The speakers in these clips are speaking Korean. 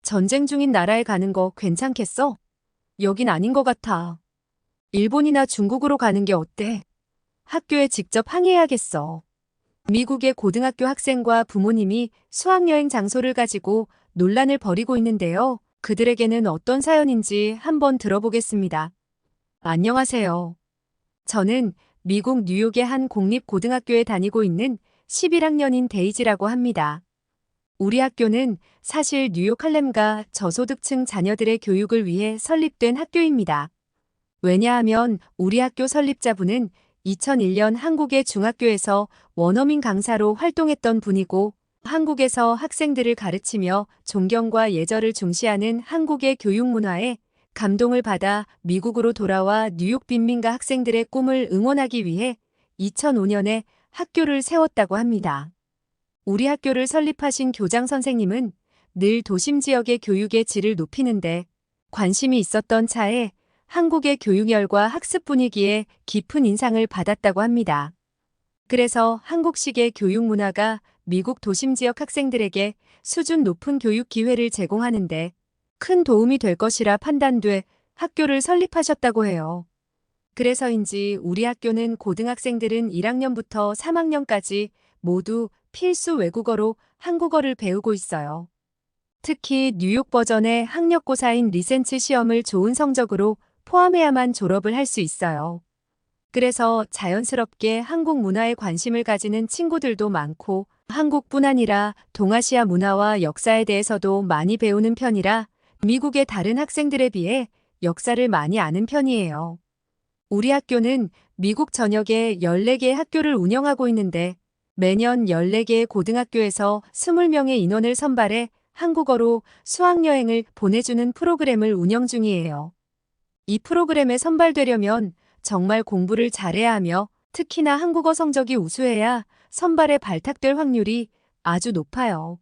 전쟁 중인 나라에 가는 거 괜찮겠어? 여긴 아닌 것 같아. 일본이나 중국으로 가는 게 어때? 학교에 직접 항의해야겠어. 미국의 고등학교 학생과 부모님이 수학여행 장소를 가지고 논란을 벌이고 있는데요. 그들에게는 어떤 사연인지 한번 들어보겠습니다. 안녕하세요. 저는 미국 뉴욕의 한 공립고등학교에 다니고 있는 11학년인 데이지라고 합니다. 우리 학교는 사실 뉴욕 할렘가 저소득층 자녀들의 교육을 위해 설립된 학교입니다. 왜냐하면 우리 학교 설립자분은 2001년 한국의 중학교에서 원어민 강사로 활동했던 분이고 한국에서 학생들을 가르치며 존경과 예절을 중시하는 한국의 교육 문화에 감동을 받아 미국으로 돌아와 뉴욕 빈민가 학생들의 꿈을 응원하기 위해 2005년에 학교를 세웠다고 합니다. 우리 학교를 설립하신 교장 선생님은 늘 도심 지역의 교육의 질을 높이는데 관심이 있었던 차에 한국의 교육열과 학습 분위기에 깊은 인상을 받았다고 합니다. 그래서 한국식의 교육 문화가 미국 도심 지역 학생들에게 수준 높은 교육 기회를 제공하는데 큰 도움이 될 것이라 판단돼 학교를 설립하셨다고 해요. 그래서인지 우리 학교는 고등학생들은 1학년부터 3학년까지 모두 필수 외국어로 한국어를 배우고 있어요. 특히 뉴욕 버전의 학력고사인 리센츠 시험을 좋은 성적으로 포함해야만 졸업을 할 수 있어요. 그래서 자연스럽게 한국 문화에 관심을 가지는 친구들도 많고 한국뿐 아니라 동아시아 문화와 역사에 대해서도 많이 배우는 편이라 미국의 다른 학생들에 비해 역사를 많이 아는 편이에요. 우리 학교는 미국 전역에 14개의 학교를 운영하고 있는데 매년 14개의 고등학교에서 20명의 인원을 선발해 한국어로 수학여행을 보내주는 프로그램을 운영 중이에요. 이 프로그램에 선발되려면 정말 공부를 잘해야 하며 특히나 한국어 성적이 우수해야 선발에 발탁될 확률이 아주 높아요.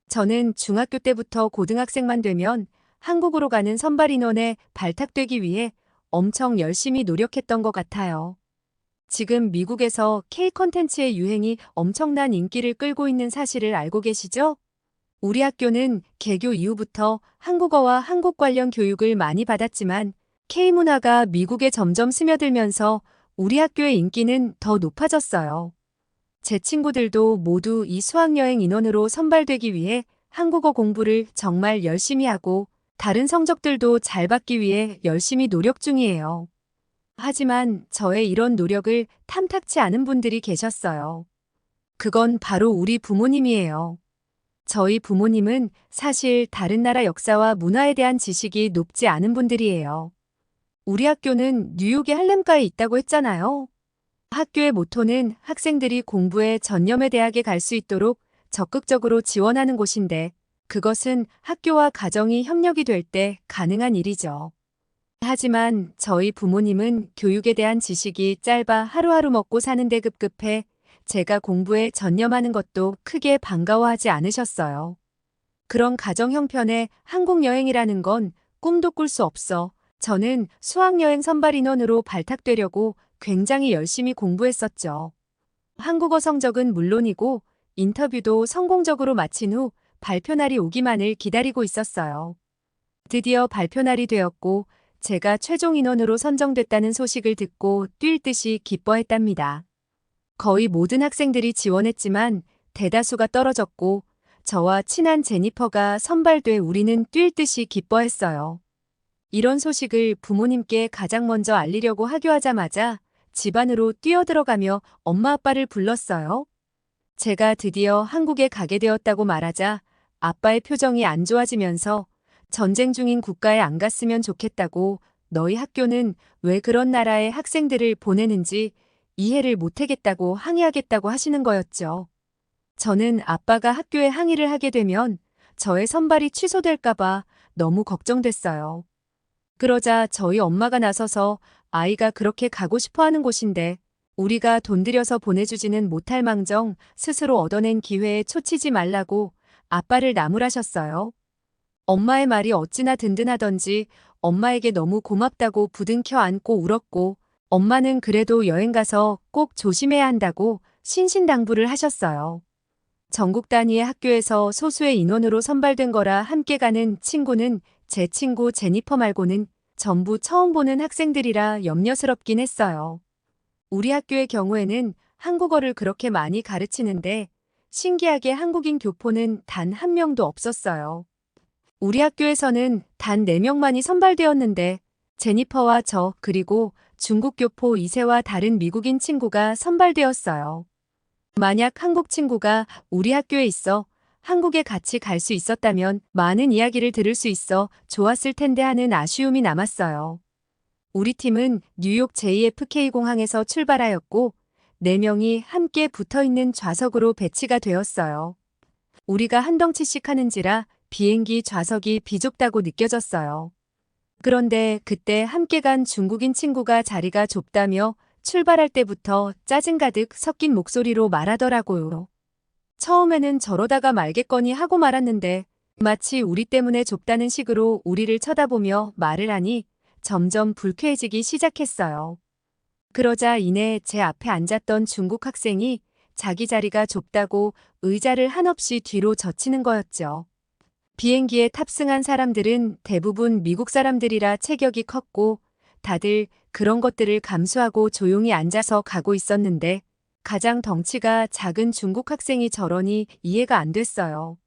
저는 중학교 때부터 고등학생만 되면 한국으로 가는 선발 인원에 발탁되기 위해 엄청 열심히 노력했던 것 같아요. 지금 미국에서 K 콘텐츠의 유행이 엄청난 인기를 끌고 있는 사실을 알고 계시죠? 우리 학교는 개교 이후부터 한국어와 한국 관련 교육을 많이 받았지만 K 문화가 미국에 점점 스며들면서 우리 학교의 인기는 더 높아졌어요. 제 친구들도 모두 이 수학여행 인원으로 선발되기 위해 한국어 공부를 정말 열심히 하고 다른 성적들도 잘 받기 위해 열심히 노력 중이에요. 하지만 저의 이런 노력을 탐탁치 않은 분들이 계셨어요. 그건 바로 우리 부모님이에요. 저희 부모님은 사실 다른 나라 역사와 문화에 대한 지식이 높지 않은 분들이에요. 우리 학교는 뉴욕의 할렘가에 있다고 했잖아요. 학교의 모토는 학생들이 공부에 전념해 대학에 갈 수 있도록 적극적으로 지원하는 곳인데 그것은 학교와 가정이 협력이 될 때 가능한 일이죠. 하지만 저희 부모님은 교육에 대한 지식이 짧아 하루하루 먹고 사는데 급급해 제가 공부에 전념하는 것도 크게 반가워하지 않으셨어요. 그런 가정 형편에 한국 여행이라는 건 꿈도 꿀 수 없어. 저는 수학여행 선발 인원으로 발탁되려고 굉장히 열심히 공부했었죠. 한국어 성적은 물론이고 인터뷰도 성공적으로 마친 후 발표날이 오기만을 기다리고 있었어요. 드디어 발표날이 되었고 제가 최종 인원으로 선정됐다는 소식을 듣고 뛸 듯이 기뻐했답니다. 거의 모든 학생들이 지원했지만 대다수가 떨어졌고 저와 친한 제니퍼가 선발돼 우리는 뛸 듯이 기뻐했어요. 이런 소식을 부모님께 가장 먼저 알리려고 하교하자마자 집 안으로 뛰어들어가며 엄마 아빠를 불렀어요. 제가 드디어 한국에 가게 되었다고 말하자 아빠의 표정이 안 좋아지면서 전쟁 중인 국가에 안 갔으면 좋겠다고 너희 학교는 왜 그런 나라에 학생들을 보내는지 이해를 못하겠다고 항의하겠다고 하시는 거였죠. 저는 아빠가 학교에 항의를 하게 되면 저의 선발이 취소될까봐 너무 걱정됐어요. 그러자 저희 엄마가 나서서 아이가 그렇게 가고 싶어 하는 곳인데 우리가 돈 들여서 보내주지는 못할 망정 스스로 얻어낸 기회에 초치지 말라고 아빠를 나무라셨어요. 엄마의 말이 어찌나 든든하던지 엄마에게 너무 고맙다고 부둥켜 안고 울었고 엄마는 그래도 여행 가서 꼭 조심해야 한다고 신신당부를 하셨어요. 전국 단위의 학교에서 소수의 인원으로 선발된 거라 함께 가는 친구는 제 친구 제니퍼 말고는 전부 처음 보는 학생들이라 염려스럽긴 했어요. 우리 학교의 경우에는 한국어를 그렇게 많이 가르치는데 신기하게 한국인 교포는 단 한 명도 없었어요. 우리 학교에서는 단 4명만이 선발되었는데 제니퍼와 저 그리고 중국 교포 이세와 다른 미국인 친구가 선발되었어요. 만약 한국 친구가 우리 학교에 있어 한국에 같이 갈 수 있었다면 많은 이야기를 들을 수 있어 좋았을 텐데 하는 아쉬움이 남았어요. 우리 팀은 뉴욕 JFK 공항에서 출발하였고 4명이 함께 붙어있는 좌석으로 배치가 되었어요. 우리가 한 덩치씩 하는지라 비행기 좌석이 비좁다고 느껴졌어요. 그런데 그때 함께 간 중국인 친구가 자리가 좁다며 출발할 때부터 짜증 가득 섞인 목소리로 말하더라고요. 처음에는 저러다가 말겠거니 하고 말았는데 마치 우리 때문에 좁다는 식으로 우리를 쳐다보며 말을 하니 점점 불쾌해지기 시작했어요. 그러자 이내 제 앞에 앉았던 중국 학생이 자기 자리가 좁다고 의자를 한없이 뒤로 젖히는 거였죠. 비행기에 탑승한 사람들은 대부분 미국 사람들이라 체격이 컸고 다들 그런 것들을 감수하고 조용히 앉아서 가고 있었는데 가장 덩치가 작은 중국 학생이 저러니 이해가 안 됐어요.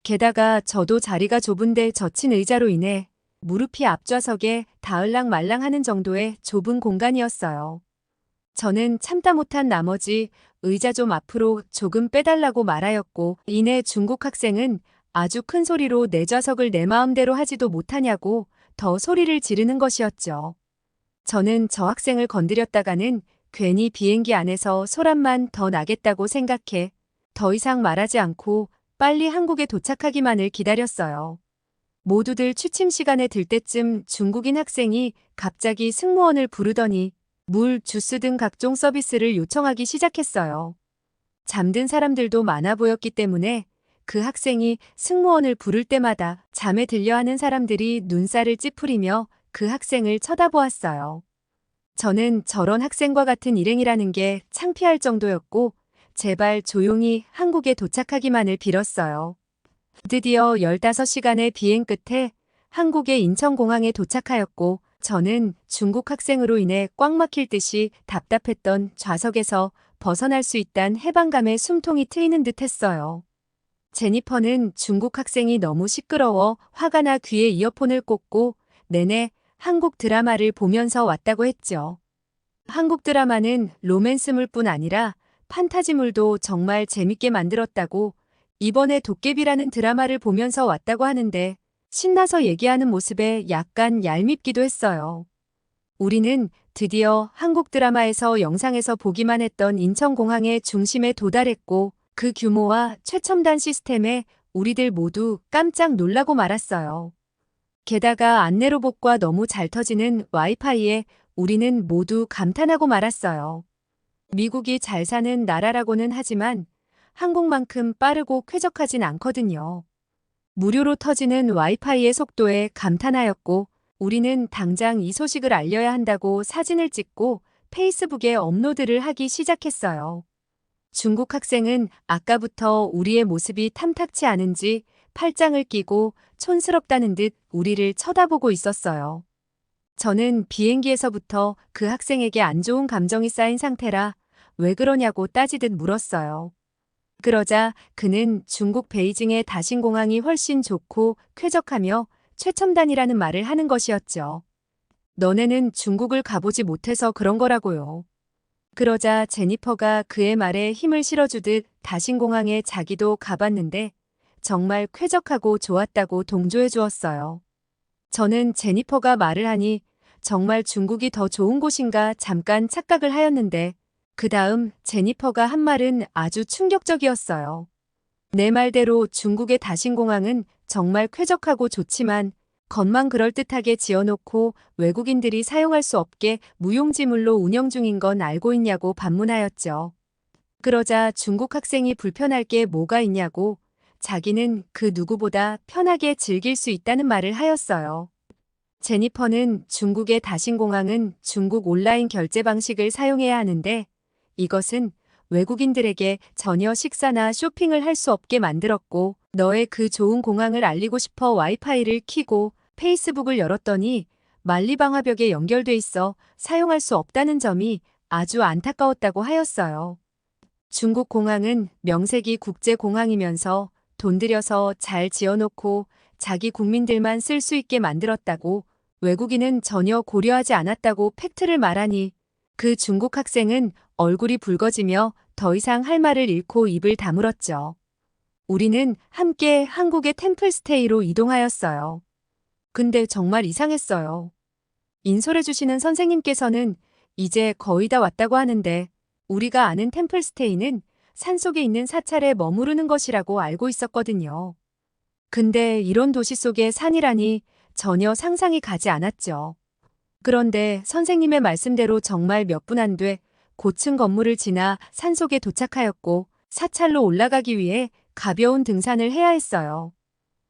게다가 저도 자리가 좁은데 젖힌 의자로 인해 무릎이 앞좌석에 닿을랑 말랑하는 정도의 좁은 공간이었어요. 저는 참다 못한 나머지 의자 좀 앞으로 조금 빼달라고 말하였고 이내 중국 학생은 아주 큰 소리로 내 좌석을 내 마음대로 하지도 못하냐고 더 소리를 지르는 것이었죠. 저는 저 학생을 건드렸다가는 괜히 비행기 안에서 소란만 더 나겠다고 생각해 더 이상 말하지 않고 빨리 한국에 도착하기만을 기다렸어요. 모두들 취침 시간에 들 때쯤 중국인 학생이 갑자기 승무원을 부르더니 물, 주스 등 각종 서비스를 요청하기 시작했어요. 잠든 사람들도 많아 보였기 때문에 그 학생이 승무원을 부를 때마다 잠에 들려 하는 사람들이 눈살을 찌푸리며 그 학생을 쳐다보았어요. 저는 저런 학생과 같은 일행이라는 게 창피할 정도였고 제발 조용히 한국에 도착하기만을 빌었어요. 드디어 15시간의 비행 끝에 한국의 인천공항에 도착하였고 저는 중국 학생으로 인해 꽉 막힐 듯이 답답했던 좌석에서 벗어날 수 있다는 해방감에 숨통이 트이는 듯 했어요. 제니퍼는 중국 학생이 너무 시끄러워 화가 나 귀에 이어폰을 꽂고 내내 한국 드라마를 보면서 왔다고 했죠. 한국 드라마는 로맨스물뿐 아니라 판타지물도 정말 재밌게 만들었다고 이번에 도깨비라는 드라마를 보면서 왔다고 하는데 신나서 얘기하는 모습에 약간 얄밉기도 했어요. 우리는 드디어 한국 드라마에서 영상에서 보기만 했던 인천공항의 중심에 도달했고 그 규모와 최첨단 시스템에 우리들 모두 깜짝 놀라고 말았어요. 게다가 안내 로봇과 너무 잘 터지는 와이파이에 우리는 모두 감탄하고 말았어요. 미국이 잘 사는 나라라고는 하지만 한국만큼 빠르고 쾌적하진 않거든요. 무료로 터지는 와이파이의 속도에 감탄하였고 우리는 당장 이 소식을 알려야 한다고 사진을 찍고 페이스북에 업로드를 하기 시작했어요. 중국 학생은 아까부터 우리의 모습이 탐탁치 않은지 팔짱을 끼고 촌스럽다는 듯 우리를 쳐다보고 있었어요. 저는 비행기에서부터 그 학생에게 안 좋은 감정이 쌓인 상태라 왜 그러냐고 따지듯 물었어요. 그러자 그는 중국 베이징의 다신공항이 훨씬 좋고 쾌적하며 최첨단이라는 말을 하는 것이었죠. 너네는 중국을 가보지 못해서 그런 거라고요. 그러자 제니퍼가 그의 말에 힘을 실어주듯 다신공항에 자기도 가봤는데 정말 쾌적하고 좋았다고 동조해 주었어요. 저는 제니퍼가 말을 하니 정말 중국이 더 좋은 곳인가 잠깐 착각을 하였는데 그 다음 제니퍼가 한 말은 아주 충격적이었어요. 내 말대로 중국의 다신공항은 정말 쾌적하고 좋지만 겉만 그럴듯하게 지어놓고 외국인들이 사용할 수 없게 무용지물로 운영 중인 건 알고 있냐고 반문하였죠. 그러자 중국 학생이 불편할 게 뭐가 있냐고 자기는 그 누구보다 편하게 즐길 수 있다는 말을 하였어요. 제니퍼는 중국의 다신공항은 중국 온라인 결제 방식을 사용해야 하는데 이것은 외국인들에게 전혀 식사나 쇼핑을 할 수 없게 만들었고, 너의 그 좋은 공항을 알리고 싶어 와이파이를 켜고 페이스북을 열었더니 만리방화벽에 연결돼 있어 사용할 수 없다는 점이 아주 안타까웠다고 하였어요. 중국 공항은 명색이 국제공항이면서 돈 들여서 잘 지어놓고 자기 국민들만 쓸 수 있게 만들었다고, 외국인은 전혀 고려하지 않았다고 팩트를 말하니 그 중국 학생은 얼굴이 붉어지며 더 이상 할 말을 잃고 입을 다물었죠. 우리는 함께 한국의 템플스테이로 이동하였어요. 근데 정말 이상했어요. 인솔해 주시는 선생님께서는 이제 거의 다 왔다고 하는데, 우리가 아는 템플스테이는 산속에 있는 사찰에 머무르는 것이라고 알고 있었거든요. 근데 이런 도시 속에 산이라니 전혀 상상이 가지 않았죠. 그런데 선생님의 말씀대로 정말 몇 분 안 돼 고층 건물을 지나 산속에 도착하였고, 사찰로 올라가기 위해 가벼운 등산을 해야 했어요.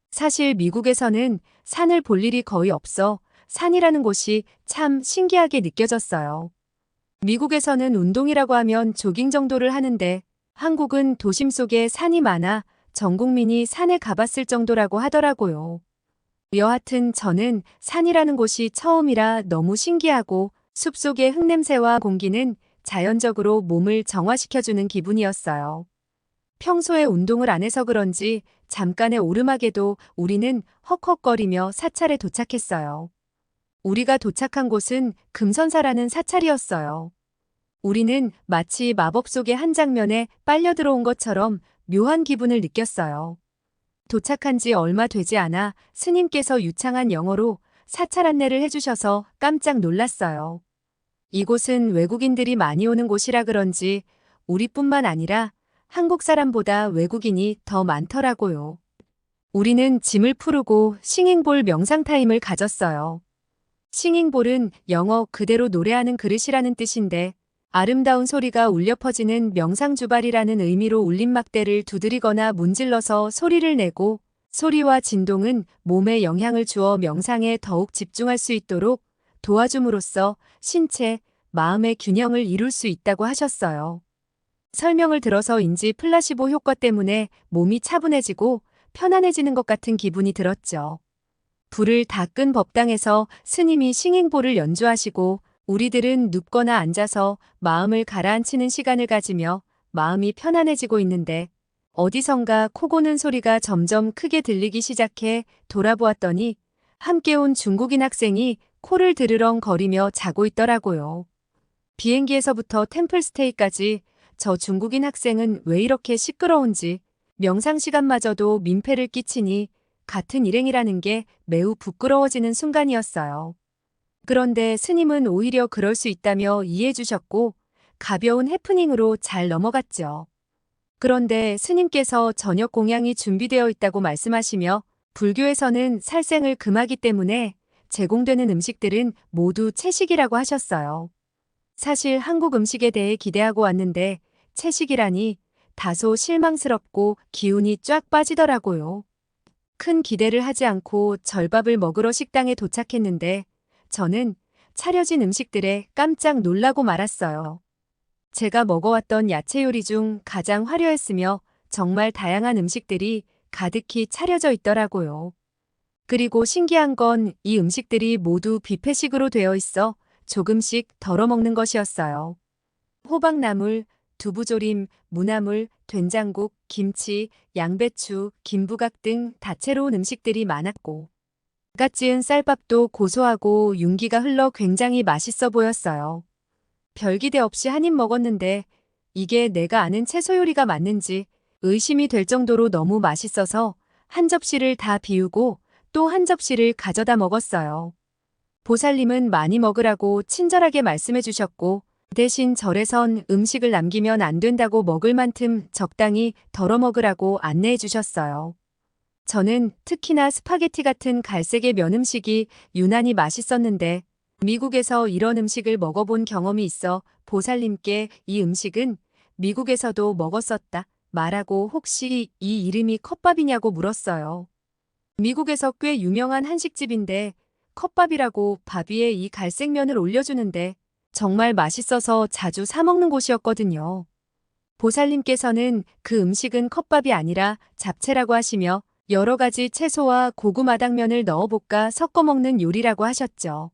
사실 미국에서는 산을 볼 일이 거의 없어 산이라는 곳이 참 신기하게 느껴졌어요. 미국에서는 운동이라고 하면 조깅 정도를 하는데, 한국은 도심 속에 산이 많아 전 국민이 산에 가봤을 정도라고 하더라고요. 여하튼 저는 산이라는 곳이 처음이라 너무 신기하고, 숲속의 흙냄새와 공기는 자연적으로 몸을 정화시켜주는 기분이었어요. 평소에 운동을 안 해서 그런지 잠깐의 오르막에도 우리는 헉헉거리며 사찰에 도착했어요. 우리가 도착한 곳은 금선사라는 사찰이었어요. 우리는 마치 마법 속의 한 장면에 빨려 들어온 것처럼 묘한 기분을 느꼈어요. 도착한 지 얼마 되지 않아 스님께서 유창한 영어로 사찰 안내를 해주셔서 깜짝 놀랐어요. 이곳은 외국인들이 많이 오는 곳이라 그런지 우리뿐만 아니라 한국 사람보다 외국인이 더 많더라고요. 우리는 짐을 풀고 싱잉볼 명상 타임을 가졌어요. 싱잉볼은 영어 그대로 노래하는 그릇이라는 뜻인데, 아름다운 소리가 울려 퍼지는 명상주발이라는 의미로 울림막대를 두드리거나 문질러서 소리를 내고, 소리와 진동은 몸에 영향을 주어 명상에 더욱 집중할 수 있도록 도와줌으로써 신체, 마음의 균형을 이룰 수 있다고 하셨어요. 설명을 들어서인지 플라시보 효과 때문에 몸이 차분해지고 편안해지는 것 같은 기분이 들었죠. 불을 다 끈 법당에서 스님이 싱잉볼을 연주하시고, 우리들은 눕거나 앉아서 마음을 가라앉히는 시간을 가지며 마음이 편안해지고 있는데, 어디선가 코 고는 소리가 점점 크게 들리기 시작해 돌아보았더니 함께 온 중국인 학생이 코를 드르렁거리며 자고 있더라고요. 비행기에서부터 템플스테이까지 저 중국인 학생은 왜 이렇게 시끄러운지, 명상 시간마저도 민폐를 끼치니 같은 일행이라는 게 매우 부끄러워지는 순간이었어요. 그런데 스님은 오히려 그럴 수 있다며 이해해 주셨고, 가벼운 해프닝으로 잘 넘어갔죠. 그런데 스님께서 저녁 공양이 준비되어 있다고 말씀하시며, 불교에서는 살생을 금하기 때문에 제공되는 음식들은 모두 채식이라고 하셨어요. 사실 한국 음식에 대해 기대하고 왔는데 채식이라니 다소 실망스럽고 기운이 쫙 빠지더라고요. 큰 기대를 하지 않고 절밥을 먹으러 식당에 도착했는데 저는 차려진 음식들에 깜짝 놀라고 말았어요. 제가 먹어왔던 야채 요리 중 가장 화려했으며 정말 다양한 음식들이 가득히 차려져 있더라고요. 그리고 신기한 건 이 음식들이 모두 뷔페식으로 되어 있어 조금씩 덜어 먹는 것이었어요. 호박나물, 두부조림, 무나물, 된장국, 김치, 양배추, 김부각 등 다채로운 음식들이 많았고, 갓 지은 쌀밥도 고소하고 윤기가 흘러 굉장히 맛있어 보였어요. 별기대 없이 한 입 먹었는데 이게 내가 아는 채소 요리가 맞는지 의심이 될 정도로 너무 맛있어서 한 접시를 다 비우고 또 한 접시를 가져다 먹었어요. 보살님은 많이 먹으라고 친절하게 말씀해 주셨고, 대신 절에선 음식을 남기면 안 된다고 먹을 만큼 적당히 덜어 먹으라고 안내해 주셨어요. 저는 특히나 스파게티 같은 갈색의 면 음식이 유난히 맛있었는데, 미국에서 이런 음식을 먹어본 경험이 있어 보살님께 이 음식은 미국에서도 먹었었다 말하고 혹시 이 이름이 컵밥이냐고 물었어요. 미국에서 꽤 유명한 한식집인데 컵밥이라고 밥 위에 이 갈색면을 올려주는데 정말 맛있어서 자주 사 먹는 곳이었거든요. 보살님께서는 그 음식은 컵밥이 아니라 잡채라고 하시며 여러 가지 채소와 고구마 당면을 넣어 볶아 섞어 먹는 요리라고 하셨죠.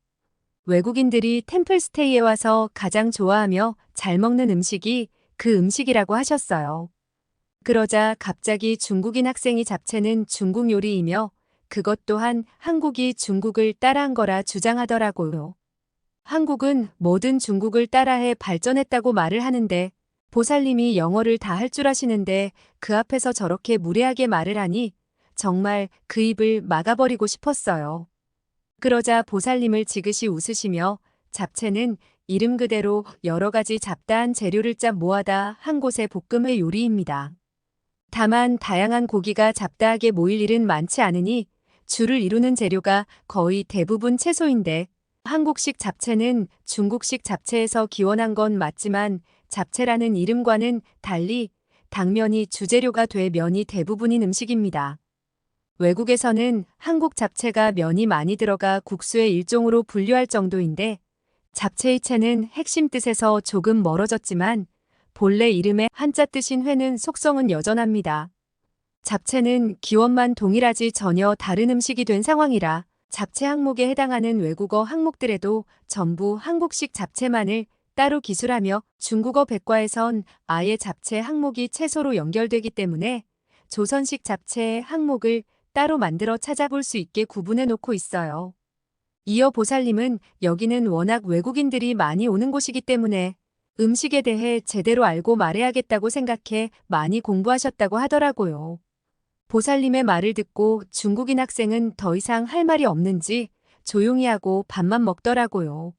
외국인들이 템플스테이에 와서 가장 좋아하며 잘 먹는 음식이 그 음식이라고 하셨어요. 그러자 갑자기 중국인 학생이 잡채는 중국 요리이며 그것 또한 한국이 중국을 따라한 거라 주장하더라고요. 한국은 뭐든 중국을 따라해 발전했다고 말을 하는데 보살님이 영어를 다 할 줄 아시는데 그 앞에서 저렇게 무례하게 말을 하니 정말 그 입을 막아버리고 싶었어요. 그러자 보살님을 지그시 웃으시며 잡채는 이름 그대로 여러 가지 잡다한 재료를 짜 모아다 한 곳의 볶음의 요리입니다. 다만 다양한 고기가 잡다하게 모일 일은 많지 않으니 주를 이루는 재료가 거의 대부분 채소인데 한국식 잡채는 중국식 잡채에서 기원한 건 맞지만 잡채라는 이름과는 달리 당면이 주재료가 돼 면이 대부분인 음식입니다. 외국에서는 한국 잡채가 면이 많이 들어가 국수의 일종으로 분류할 정도인데 잡채의 채는 핵심 뜻에서 조금 멀어졌지만 본래 이름의 한자 뜻인 회는 속성은 여전합니다. 잡채는 기원만 동일하지 전혀 다른 음식이 된 상황이라 잡채 항목에 해당하는 외국어 항목들에도 전부 한국식 잡채만을 따로 기술하며 중국어 백과에선 아예 잡채 항목이 채소로 연결되기 때문에 조선식 잡채의 항목을 따로 만들어 찾아볼 수 있게 구분해 놓고 있어요. 이어 보살님은 여기는 워낙 외국인들이 많이 오는 곳이기 때문에 음식에 대해 제대로 알고 말해야겠다고 생각해 많이 공부하셨다고 하더라고요. 보살님의 말을 듣고 중국인 학생은 더 이상 할 말이 없는지 조용히 하고 밥만 먹더라고요.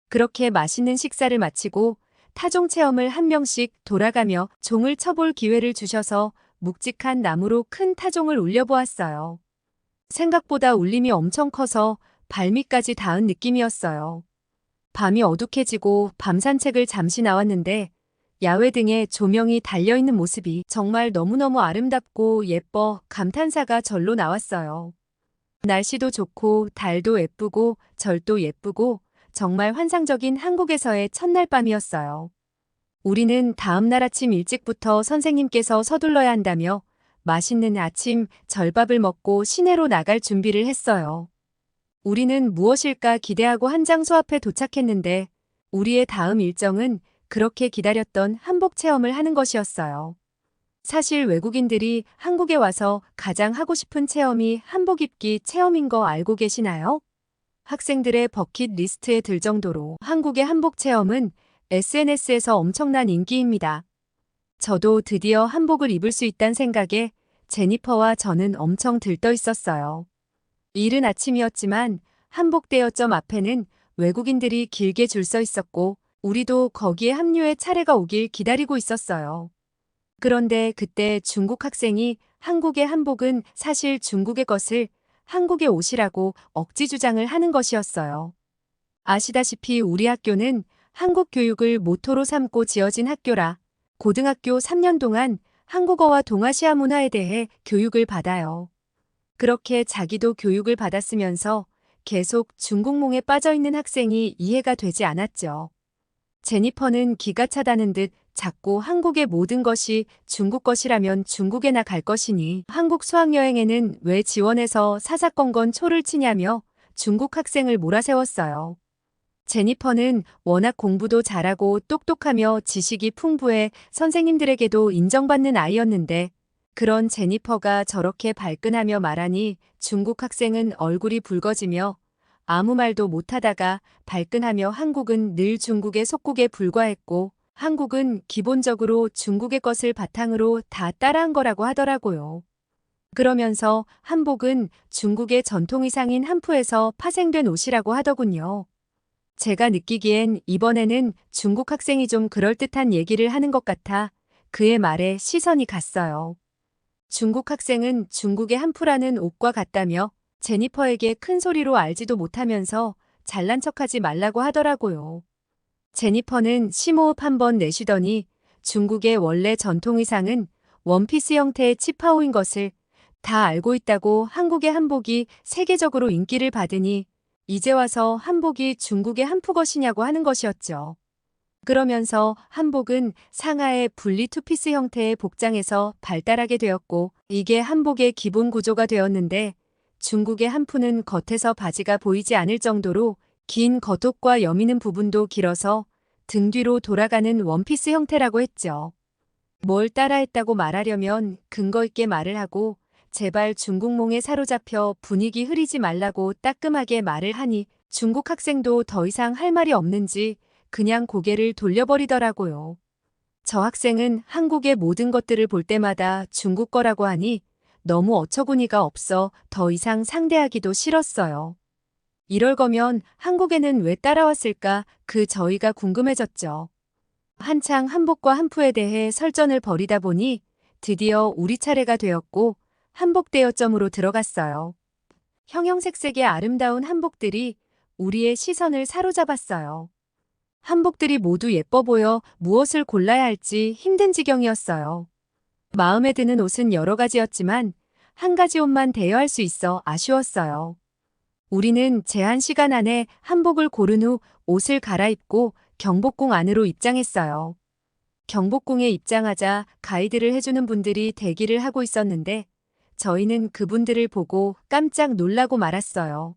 그렇게 맛있는 식사를 마치고 타종 체험을 한 명씩 돌아가며 종을 쳐볼 기회를 주셔서 묵직한 나무로 큰 타종을 울려보았어요. 생각보다 울림이 엄청 커서 발밑까지 닿은 느낌이었어요. 밤이 어둑해지고 밤 산책을 잠시 나왔는데 야외 등에 조명이 달려있는 모습이 정말 너무너무 아름답고 예뻐 감탄사가 절로 나왔어요. 날씨도 좋고 달도 예쁘고 절도 예쁘고 정말 환상적인 한국에서의 첫날 밤이었어요. 우리는 다음 날 아침 일찍부터 선생님께서 서둘러야 한다며 맛있는 아침 절밥을 먹고 시내로 나갈 준비를 했어요. 우리는 무엇일까 기대하고 한장소 앞에 도착했는데 우리의 다음 일정은 그렇게 기다렸던 한복 체험을 하는 것이었어요. 사실 외국인들이 한국에 와서 가장 하고 싶은 체험이 한복 입기 체험인 거 알고 계시나요? 학생들의 버킷리스트에 들 정도로 한국의 한복 체험은 SNS에서 엄청난 인기입니다. 저도 드디어 한복을 입을 수 있다는 생각에 제니퍼와 저는 엄청 들떠 있었어요. 이른 아침이었지만 한복 대여점 앞에는 외국인들이 길게 줄 서 있었고 우리도 거기에 합류해 차례가 오길 기다리고 있었어요. 그런데 그때 중국 학생이 한국의 한복은 사실 중국의 것을 한국의 옷이라고 억지 주장을 하는 것이었어요. 아시다시피 우리 학교는 한국 교육을 모토로 삼고 지어진 학교라 고등학교 3년 동안 한국어와 동아시아 문화에 대해 교육을 받아요. 그렇게 자기도 교육을 받았으면서 계속 중국몽에 빠져있는 학생이 이해가 되지 않았죠. 제니퍼는 기가 차다는 듯 자꾸 한국의 모든 것이 중국 것이라면 중국에나 갈 것이니 한국 수학여행에는 왜 지원해서 사사건건 초를 치냐며 중국 학생을 몰아세웠어요. 제니퍼는 워낙 공부도 잘하고 똑똑하며 지식이 풍부해 선생님들에게도 인정받는 아이였는데 그런 제니퍼가 저렇게 발끈하며 말하니 중국 학생은 얼굴이 붉어지며 아무 말도 못하다가 발끈하며 한국은 늘 중국의 속국에 불과했고 한국은 기본적으로 중국의 것을 바탕으로 다 따라한 거라고 하더라고요. 그러면서 한복은 중국의 전통의상인 한푸에서 파생된 옷이라고 하더군요. 제가 느끼기엔 이번에는 중국 학생이 좀 그럴듯한 얘기를 하는 것 같아 그의 말에 시선이 갔어요. 중국 학생은 중국의 한푸라는 옷과 같다며 제니퍼에게 큰 소리로 알지도 못하면서 잘난 척하지 말라고 하더라고요. 제니퍼는 심호흡 한번 내쉬더니 중국의 원래 전통의상은 원피스 형태의 치파오인 것을 다 알고 있다고 한국의 한복이 세계적으로 인기를 받으니 이제 와서 한복이 중국의 한푸 것이냐고 하는 것이었죠. 그러면서 한복은 상하의 분리 투피스 형태의 복장에서 발달하게 되었고, 이게 한복의 기본 구조가 되었는데, 중국의 한푸는 겉에서 바지가 보이지 않을 정도로 긴 겉옷과 여미는 부분도 길어서 등 뒤로 돌아가는 원피스 형태라고 했죠. 뭘 따라했다고 말하려면 근거 있게 말을 하고, 제발 중국몽에 사로잡혀 분위기 흐리지 말라고 따끔하게 말을 하니 중국 학생도 더 이상 할 말이 없는지 그냥 고개를 돌려버리더라고요. 저 학생은 한국의 모든 것들을 볼 때마다 중국 거라고 하니 너무 어처구니가 없어 더 이상 상대하기도 싫었어요. 이럴 거면 한국에는 왜 따라왔을까 저희가 궁금해졌죠. 한창 한복과 한푸에 대해 설전을 벌이다 보니 드디어 우리 차례가 되었고 한복 대여점으로 들어갔어요. 형형색색의 아름다운 한복들이 우리의 시선을 사로잡았어요. 한복들이 모두 예뻐 보여 무엇을 골라야 할지 힘든 지경이었어요. 마음에 드는 옷은 여러 가지였지만 한 가지 옷만 대여할 수 있어 아쉬웠어요. 우리는 제한 시간 안에 한복을 고른 후 옷을 갈아입고 경복궁 안으로 입장했어요. 경복궁에 입장하자 가이드를 해주는 분들이 대기를 하고 있었는데 저희는 그분들을 보고 깜짝 놀라고 말았어요.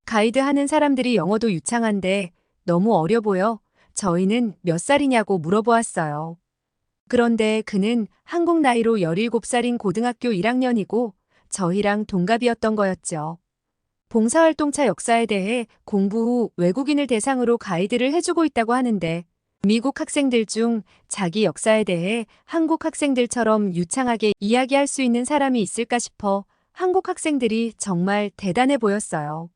가이드 하는 사람들이 영어도 유창한데 너무 어려 보여 저희는 몇 살이냐고 물어보았어요. 그런데 그는 한국 나이로 17살인 고등학교 1학년이고 저희랑 동갑이었던 거였죠. 봉사활동차 역사에 대해 공부 후 외국인을 대상으로 가이드를 해주고 있다고 하는데 미국 학생들 중 자기 역사에 대해 한국 학생들처럼 유창하게 이야기할 수 있는 사람이 있을까 싶어 한국 학생들이 정말 대단해 보였어요.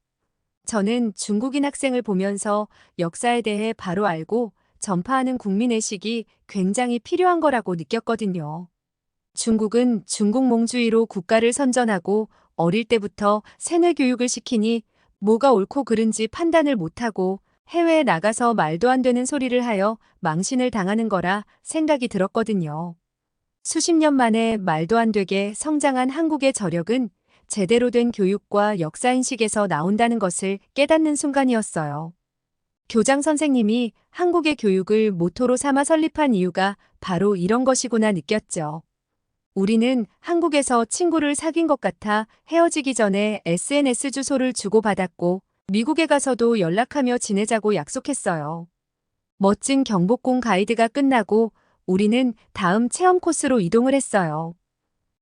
저는 중국인 학생을 보면서 역사에 대해 바로 알고 전파하는 국민의식이 굉장히 필요한 거라고 느꼈거든요. 중국은 중국몽주의로 국가를 선전하고 어릴 때부터 세뇌 교육을 시키니 뭐가 옳고 그른지 판단을 못하고 해외에 나가서 말도 안 되는 소리를 하여 망신을 당하는 거라 생각이 들었거든요. 수십 년 만에 말도 안 되게 성장한 한국의 저력은 제대로 된 교육과 역사인식에서 나온다는 것을 깨닫는 순간이었어요. 교장 선생님이 한국의 교육을 모토로 삼아 설립한 이유가 바로 이런 것이구나 느꼈죠. 우리는 한국에서 친구를 사귄 것 같아 헤어지기 전에 SNS 주소를 주고받았고 미국에 가서도 연락하며 지내자고 약속했어요. 멋진 경복궁 가이드가 끝나고 우리는 다음 체험 코스로 이동을 했어요.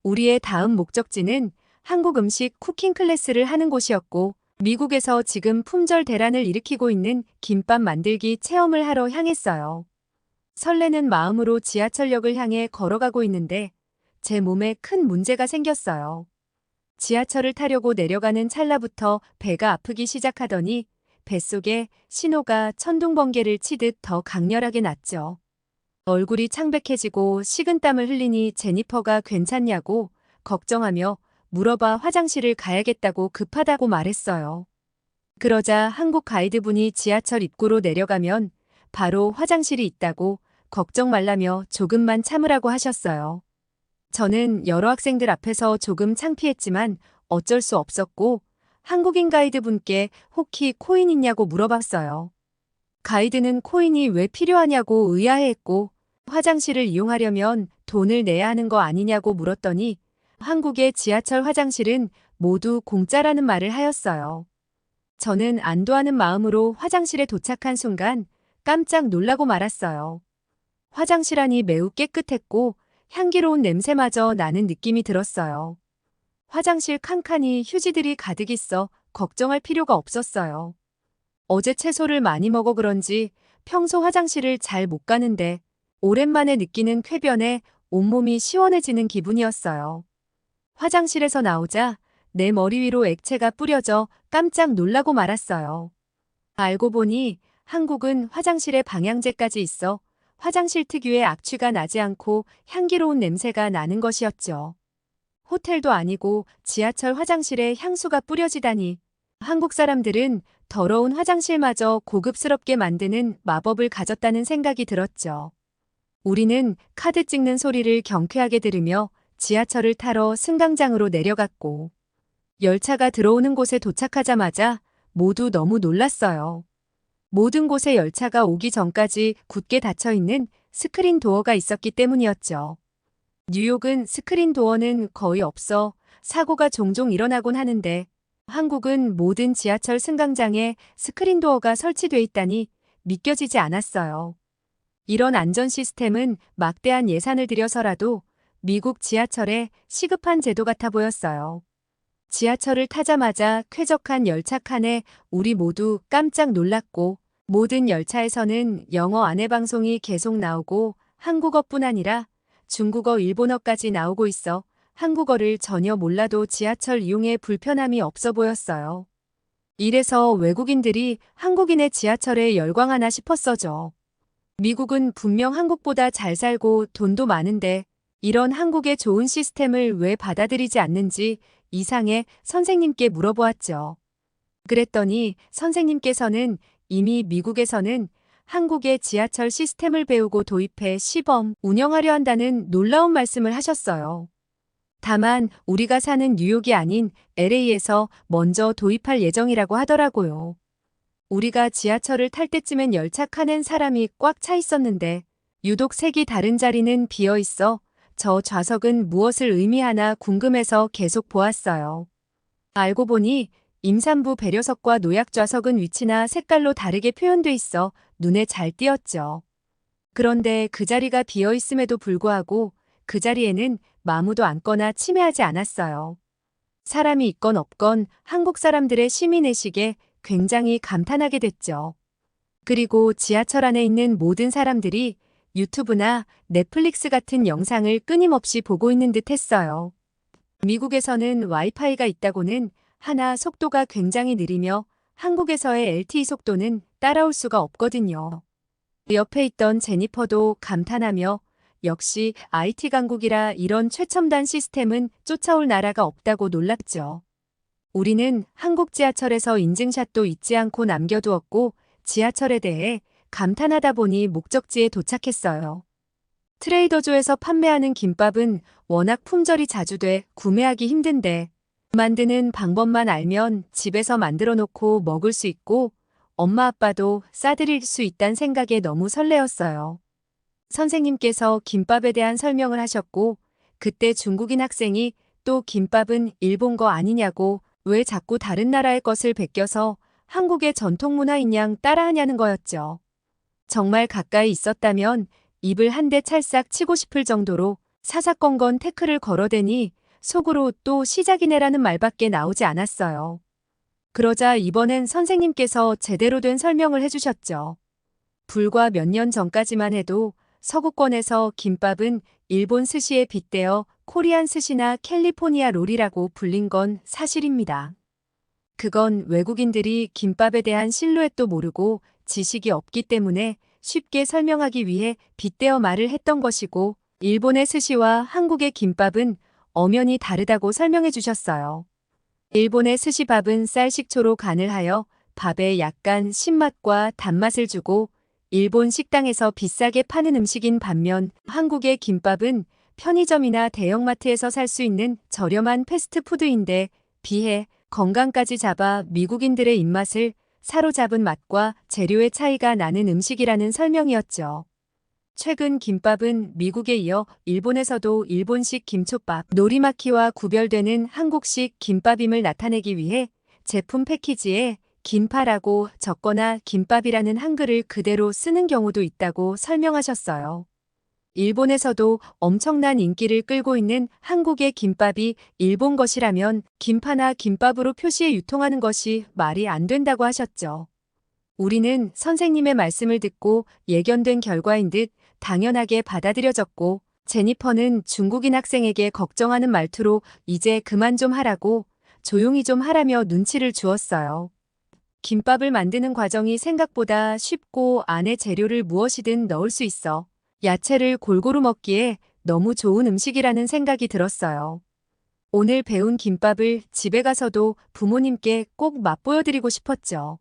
우리의 다음 목적지는 한국 음식 쿠킹 클래스를 하는 곳이었고 미국에서 지금 품절 대란을 일으키고 있는 김밥 만들기 체험을 하러 향했어요. 설레는 마음으로 지하철역을 향해 걸어가고 있는데 제 몸에 큰 문제가 생겼어요. 지하철을 타려고 내려가는 찰나부터 배가 아프기 시작하더니 뱃속에 신호가 천둥번개를 치듯 더 강렬하게 났죠. 얼굴이 창백해지고 식은땀을 흘리니 제니퍼가 괜찮냐고 걱정하며 물어봐 화장실을 가야겠다고 급하다고 말했어요. 그러자 한국 가이드분이 지하철 입구로 내려가면 바로 화장실이 있다고 걱정 말라며 조금만 참으라고 하셨어요. 저는 여러 학생들 앞에서 조금 창피했지만 어쩔 수 없었고 한국인 가이드분께 혹시 코인 있냐고 물어봤어요. 가이드는 코인이 왜 필요하냐고 의아해했고 화장실을 이용하려면 돈을 내야 하는 거 아니냐고 물었더니 한국의 지하철 화장실은 모두 공짜라는 말을 하였어요. 저는 안도하는 마음으로 화장실에 도착한 순간 깜짝 놀라고 말았어요. 화장실 안이 매우 깨끗했고 향기로운 냄새마저 나는 느낌이 들었어요. 화장실 칸칸이 휴지들이 가득 있어 걱정할 필요가 없었어요. 어제 채소를 많이 먹어 그런지 평소 화장실을 잘 못 가는데 오랜만에 느끼는 쾌변에 온몸이 시원해지는 기분이었어요. 화장실에서 나오자 내 머리 위로 액체가 뿌려져 깜짝 놀라고 말았어요. 알고 보니 한국은 화장실에 방향제까지 있어 화장실 특유의 악취가 나지 않고 향기로운 냄새가 나는 것이었죠. 호텔도 아니고 지하철 화장실에 향수가 뿌려지다니 한국 사람들은 더러운 화장실마저 고급스럽게 만드는 마법을 가졌다는 생각이 들었죠. 우리는 카드 찍는 소리를 경쾌하게 들으며 지하철을 타러 승강장으로 내려갔고 열차가 들어오는 곳에 도착하자마자 모두 너무 놀랐어요. 모든 곳에 열차가 오기 전까지 굳게 닫혀있는 스크린 도어가 있었기 때문이었죠. 뉴욕은 스크린 도어는 거의 없어 사고가 종종 일어나곤 하는데 한국은 모든 지하철 승강장에 스크린 도어가 설치돼 있다니 믿겨지지 않았어요. 이런 안전 시스템은 막대한 예산을 들여서라도 미국 지하철의 시급한 제도 같아 보였어요. 지하철을 타자마자 쾌적한 열차 칸에 우리 모두 깜짝 놀랐고 모든 열차에서는 영어 안내 방송이 계속 나오고 한국어뿐 아니라 중국어, 일본어까지 나오고 있어 한국어를 전혀 몰라도 지하철 이용에 불편함이 없어 보였어요. 이래서 외국인들이 한국인의 지하철에 열광하나 싶었어죠. 미국은 분명 한국보다 잘 살고 돈도 많은데 이런 한국의 좋은 시스템을 왜 받아들이지 않는지 이상해 선생님께 물어보았죠. 그랬더니 선생님께서는 이미 미국에서는 한국의 지하철 시스템을 배우고 도입해 시범 운영하려 한다는 놀라운 말씀을 하셨어요. 다만 우리가 사는 뉴욕이 아닌 LA에서 먼저 도입할 예정이라고 하더라고요. 우리가 지하철을 탈 때쯤엔 열차 칸엔 사람이 꽉 차 있었는데 유독 색이 다른 자리는 비어 있어 저 좌석은 무엇을 의미하나 궁금해서 계속 보았어요. 알고 보니 임산부 배려석과 노약 좌석은 위치나 색깔로 다르게 표현돼 있어 눈에 잘 띄었죠. 그런데 그 자리가 비어 있음에도 불구하고 그 자리에는 아무도 앉거나 치매하지 않았어요. 사람이 있건 없건 한국 사람들의 시민의식에 굉장히 감탄하게 됐죠. 그리고 지하철 안에 있는 모든 사람들이 유튜브나 넷플릭스 같은 영상을 끊임없이 보고 있는 듯 했어요. 미국에서는 와이파이가 있다고는 하나 속도가 굉장히 느리며 한국에서의 LTE 속도는 따라올 수가 없거든요. 옆에 있던 제니퍼도 감탄하며 역시 IT 강국이라 이런 최첨단 시스템은 쫓아올 나라가 없다고 놀랐죠. 우리는 한국 지하철에서 인증샷도 잊지 않고 남겨두었고 지하철에 대해 감탄하다 보니 목적지에 도착했어요. 트레이더조에서 판매하는 김밥은 워낙 품절이 자주 돼 구매하기 힘든데 만드는 방법만 알면 집에서 만들어 놓고 먹을 수 있고 엄마 아빠도 싸드릴 수 있다는 생각에 너무 설레었어요. 선생님께서 김밥에 대한 설명을 하셨고 그때 중국인 학생이 또 김밥은 일본 거 아니냐고 왜 자꾸 다른 나라의 것을 베껴서 한국의 전통 문화인 양 따라하냐는 거였죠. 정말 가까이 있었다면 입을 한 대 찰싹 치고 싶을 정도로 사사건건 태클을 걸어대니 속으로 또 시작이네라는 말밖에 나오지 않았어요. 그러자 이번엔 선생님께서 제대로 된 설명을 해주셨죠. 불과 몇 년 전까지만 해도 서구권에서 김밥은 일본 스시에 빗대어 코리안 스시나 캘리포니아 롤이라고 불린 건 사실입니다. 그건 외국인들이 김밥에 대한 실루엣도 모르고 지식이 없기 때문에 쉽게 설명하기 위해 빗대어 말을 했던 것이고 일본의 스시와 한국의 김밥은 엄연히 다르다고 설명해 주셨어요. 일본의 스시밥은 쌀식초로 간을 하여 밥에 약간 신맛과 단맛을 주고 일본 식당에서 비싸게 파는 음식인 반면 한국의 김밥은 편의점이나 대형마트에서 살 수 있는 저렴한 패스트푸드인데 비해 건강까지 잡아 미국인들의 입맛을 사로잡은 맛과 재료의 차이가 나는 음식이라는 설명이었죠. 최근 김밥은 미국에 이어 일본에서도 일본식 김초밥, 노리마키와 구별되는 한국식 김밥임을 나타내기 위해 제품 패키지에 김파라고 적거나 김밥이라는 한글을 그대로 쓰는 경우도 있다고 설명하셨어요. 일본에서도 엄청난 인기를 끌고 있는 한국의 김밥이 일본 것이라면 김파나 김밥으로 표시해 유통하는 것이 말이 안 된다고 하셨죠. 우리는 선생님의 말씀을 듣고 예견된 결과인 듯 당연하게 받아들여졌고 제니퍼는 중국인 학생에게 걱정하는 말투로 이제 그만 좀 하라고 조용히 좀 하라며 눈치를 주었어요. 김밥을 만드는 과정이 생각보다 쉽고 안에 재료를 무엇이든 넣을 수 있어 야채를 골고루 먹기에 너무 좋은 음식이라는 생각이 들었어요. 오늘 배운 김밥을 집에 가서도 부모님께 꼭 맛보여드리고 싶었죠.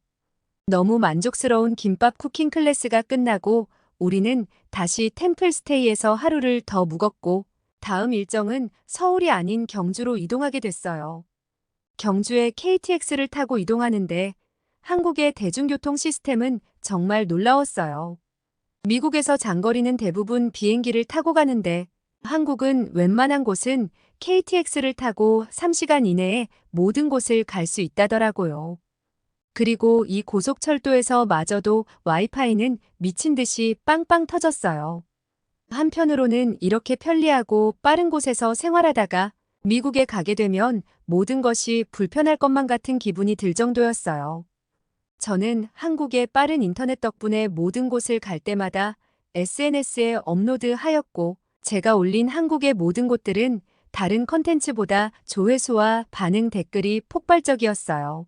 너무 만족스러운 김밥 쿠킹 클래스가 끝나고 우리는 다시 템플스테이에서 하루를 더 묵었고 다음 일정은 서울이 아닌 경주로 이동하게 됐어요. 경주에 KTX를 타고 이동하는데 한국의 대중교통 시스템은 정말 놀라웠어요. 미국에서 장거리는 대부분 비행기를 타고 가는데 한국은 웬만한 곳은 KTX를 타고 3시간 이내에 모든 곳을 갈 수 있다더라고요. 그리고 이 고속철도에서 마저도 와이파이는 미친 듯이 빵빵 터졌어요. 한편으로는 이렇게 편리하고 빠른 곳에서 생활하다가 미국에 가게 되면 모든 것이 불편할 것만 같은 기분이 들 정도였어요. 저는 한국의 빠른 인터넷 덕분에 모든 곳을 갈 때마다 SNS에 업로드하였고, 제가 올린 한국의 모든 곳들은 다른 컨텐츠보다 조회수와 반응 댓글이 폭발적이었어요.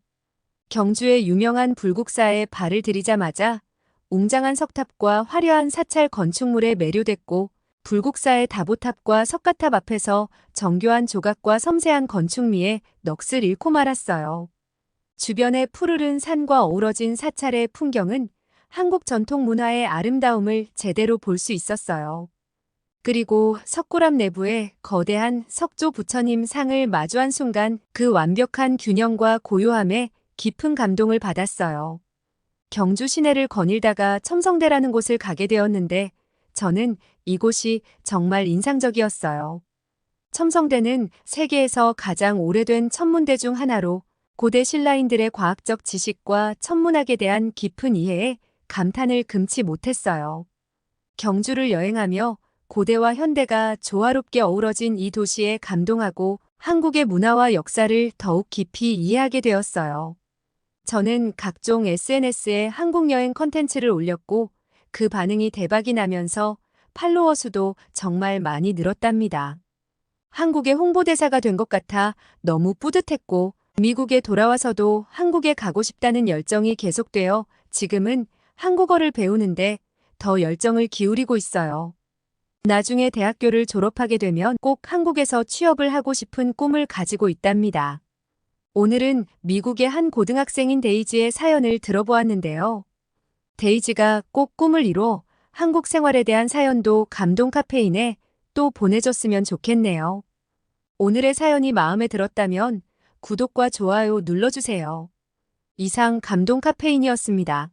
경주의 유명한 불국사에 발을 들이자마자 웅장한 석탑과 화려한 사찰 건축물에 매료됐고, 불국사의 다보탑과 석가탑 앞에서 정교한 조각과 섬세한 건축미에 넋을 잃고 말았어요. 주변의 푸르른 산과 어우러진 사찰의 풍경은 한국 전통 문화의 아름다움을 제대로 볼 수 있었어요. 그리고 석굴암 내부에 거대한 석조 부처님 상을 마주한 순간 그 완벽한 균형과 고요함에 깊은 감동을 받았어요. 경주 시내를 거닐다가 첨성대라는 곳을 가게 되었는데 저는 이곳이 정말 인상적이었어요. 첨성대는 세계에서 가장 오래된 천문대 중 하나로 고대 신라인들의 과학적 지식과 천문학에 대한 깊은 이해에 감탄을 금치 못했어요. 경주를 여행하며 고대와 현대가 조화롭게 어우러진 이 도시에 감동하고 한국의 문화와 역사를 더욱 깊이 이해하게 되었어요. 저는 각종 SNS에 한국 여행 컨텐츠를 올렸고 그 반응이 대박이 나면서 팔로워 수도 정말 많이 늘었답니다. 한국의 홍보대사가 된 것 같아 너무 뿌듯했고 미국에 돌아와서도 한국에 가고 싶다는 열정이 계속되어 지금은 한국어를 배우는데 더 열정을 기울이고 있어요. 나중에 대학교를 졸업하게 되면 꼭 한국에서 취업을 하고 싶은 꿈을 가지고 있답니다. 오늘은 미국의 한 고등학생인 데이지의 사연을 들어보았는데요. 데이지가 꼭 꿈을 이뤄 한국 생활에 대한 사연도 감동 카페인에 또 보내줬으면 좋겠네요. 오늘의 사연이 마음에 들었다면 구독과 좋아요 눌러주세요. 이상 감동 카페인이었습니다.